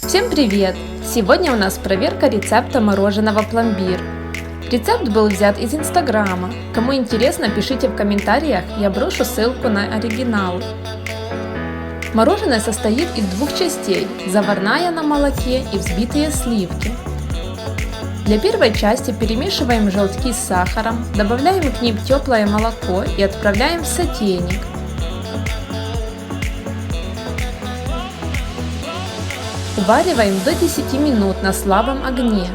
Всем привет! Сегодня у нас проверка рецепта мороженого пломбир. Рецепт был взят из Инстаграма. Кому интересно, пишите в комментариях, я брошу ссылку на оригинал. Мороженое состоит из двух частей – заварная на молоке и взбитые сливки. Для первой части перемешиваем желтки с сахаром, добавляем к ним теплое молоко и отправляем в сотейник. Увариваем до 10 минут на слабом огне.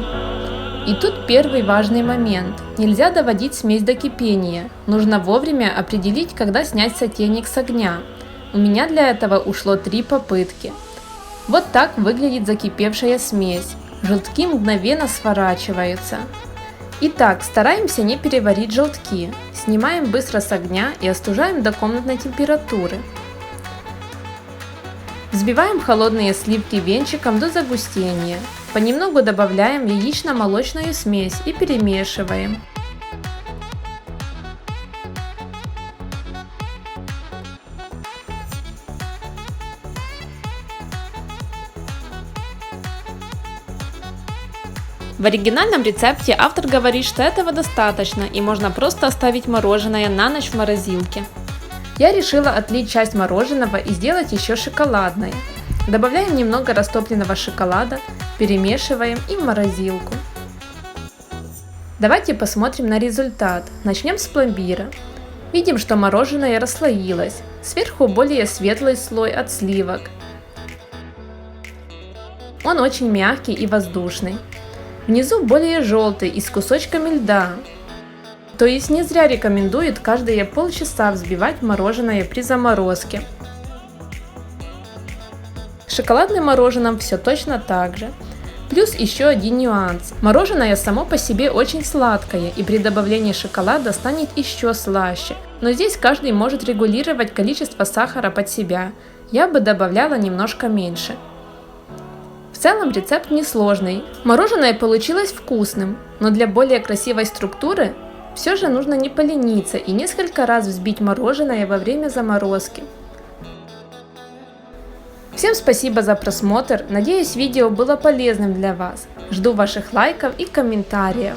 И тут первый важный момент. Нельзя доводить смесь до кипения. Нужно вовремя определить, когда снять сотейник с огня. У меня для этого ушло 3 попытки. Вот так выглядит закипевшая смесь. Желтки мгновенно сворачиваются. Итак, стараемся не переварить желтки. Снимаем быстро с огня и остужаем до комнатной температуры. Взбиваем холодные сливки венчиком до загустения. Понемногу добавляем яично-молочную смесь и перемешиваем. В оригинальном рецепте автор говорит, что этого достаточно и можно просто оставить мороженое на ночь в морозилке. Я решила отлить часть мороженого и сделать еще шоколадное. Добавляем немного растопленного шоколада, перемешиваем и в морозилку. Давайте посмотрим на результат. Начнем с пломбира. Видим, что мороженое расслоилось. Сверху более светлый слой от сливок. Он очень мягкий и воздушный. Внизу более желтый и с кусочками льда. То есть не зря рекомендуют каждые полчаса взбивать мороженое при заморозке. С шоколадным мороженым все точно так же. Плюс еще один нюанс. Мороженое само по себе очень сладкое и при добавлении шоколада станет еще слаще. Но здесь каждый может регулировать количество сахара под себя. Я бы добавляла немножко меньше. В целом рецепт несложный. Мороженое получилось вкусным, но для более красивой структуры все же нужно не полениться и несколько раз взбить мороженое во время заморозки. Всем спасибо за просмотр, надеюсь, видео было полезным для вас. Жду ваших лайков и комментариев.